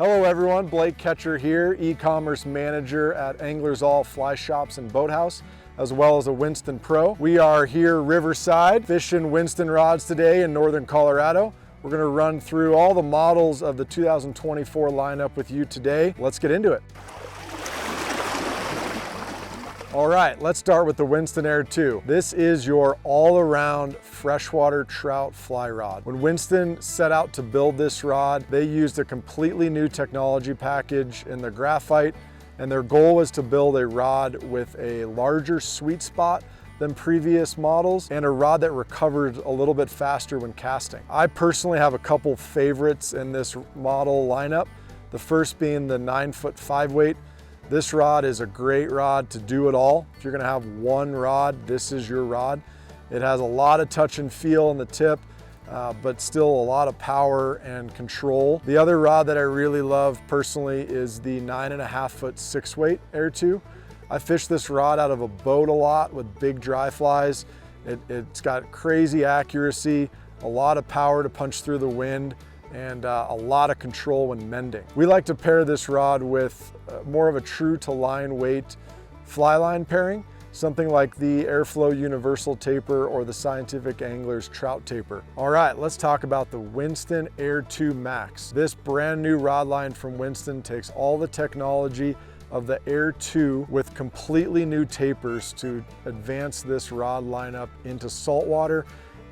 Hello everyone, BIIIX Katchur here, e-commerce manager at Anglers All Fly Shops and Boathouse, as well as a Winston Pro. We are here riverside fishing Winston rods today in northern Colorado. We're going to run through all the models of the 2024 lineup with you today. Let's get into it. All right, let's start with the Winston Air 2. This is your all-around freshwater trout fly rod. When Winston set out to build this rod, they used a completely new technology package in the graphite, and their goal was to build a rod with a larger sweet spot than previous models and a rod that recovered a little bit faster when casting. I personally have a couple favorites in this model lineup. The first being the 9-foot 5-weight. This rod is a great rod to do it all. If you're gonna have one rod, this is your rod. It has a lot of touch and feel in the tip, but still a lot of power and control. The other rod that I really love personally is the 9.5-foot 6-weight Air 2. I fish this rod out of a boat a lot with big dry flies. It's got crazy accuracy, a lot of power to punch through the wind, and a lot of control when mending. We like to pair this rod with more of a true to line weight fly line pairing, something like the Airflow Universal Taper or the Scientific Angler's Trout Taper. All right, let's talk about the Winston Air 2 Max. This brand new rod line from Winston takes all the technology of the Air 2 with completely new tapers to advance this rod lineup into saltwater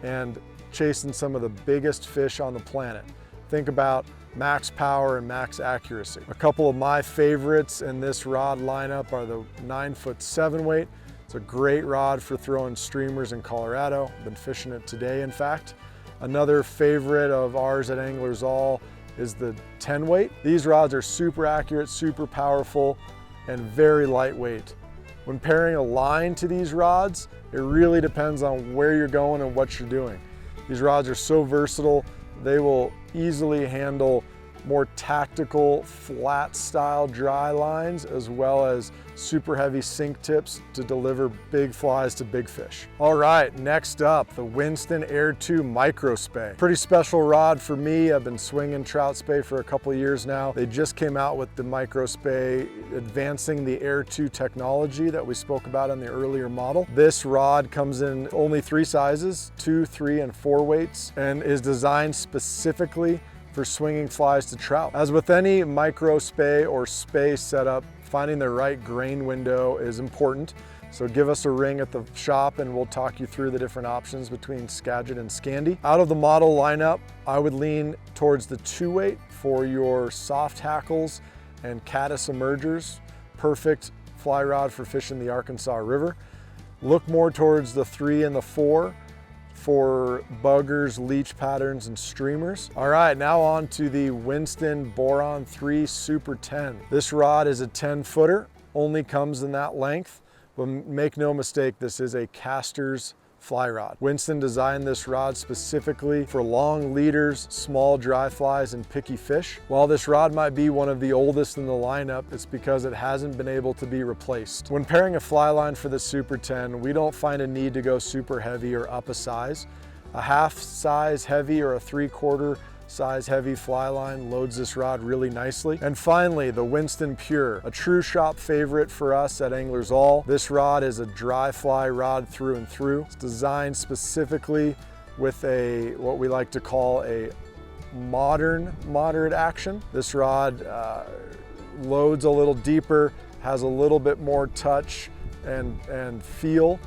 and chasing some of the biggest fish on the planet. Think about max power and max accuracy. A couple of my favorites in this rod lineup are the 9-foot 7-weight. It's a great rod for throwing streamers in Colorado. Been fishing it today, in fact. Another favorite of ours at Anglers All is the 10-weight. These rods are super accurate, super powerful, and very lightweight. When pairing a line to these rods, it really depends on where you're going and what you're doing. These rods are so versatile. They will easily handle more tactical, flat style dry lines, as well as super heavy sink tips to deliver big flies to big fish. All right, next up, the Winston Air 2 Microspey. Pretty special rod for me. I've been swinging trout spey for a couple of years now. They just came out with the Microspey, advancing the Air 2 technology that we spoke about in the earlier model. This rod comes in only 3 sizes, 2, 3, and 4 weights, and is designed specifically for swinging flies to trout. As with any Microspey or spey setup, finding the right grain window is important. So give us a ring at the shop and we'll talk you through the different options between Skagit and Scandi. Out of the model lineup, I would lean towards the 2-weight for your soft hackles and caddis emergers. Perfect fly rod for fishing the Arkansas River. Look more towards the 3 and the 4 for buggers, leech patterns, and streamers. All right, now on to the Winston Boron 3 Super 10. This rod is a 10-footer, only comes in that length, but make no mistake, this is a caster's fly rod. Winston designed this rod specifically for long leaders, small dry flies, and picky fish. While this rod might be one of the oldest in the lineup, it's because it hasn't been able to be replaced. When pairing a fly line for the Super 10, we don't find a need to go super heavy or up a size. A half size heavy or a 3/4 size heavy fly line loads this rod really nicely. And finally, the Winston Pure, a true shop favorite for us at Anglers All. This rod is a dry fly rod through and through. It's designed specifically with what we like to call a modern moderate action. This rod loads a little deeper, has a little bit more touch and feel.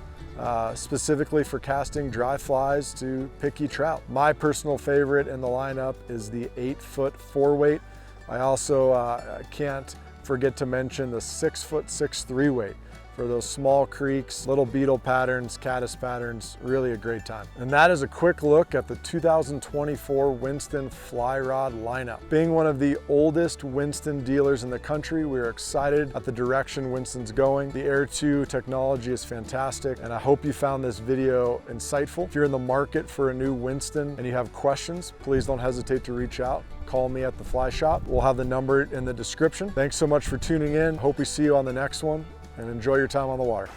Specifically for casting dry flies to picky trout. My personal favorite in the lineup is the 8-foot 4-weight. I also can't forget to mention the 6-foot 6 3-weight for those small creeks, little beetle patterns, caddis patterns, really a great time. And that is a quick look at the 2024 Winston fly rod lineup. Being one of the oldest Winston dealers in the country, we are excited at the direction Winston's going. The Air 2 technology is fantastic, and I hope you found this video insightful. If you're in the market for a new Winston and you have questions, please don't hesitate to reach out. Call me at the fly shop. We'll have the number in the description. Thanks so much for tuning in. Hope we see you on the next one, and enjoy your time on the water.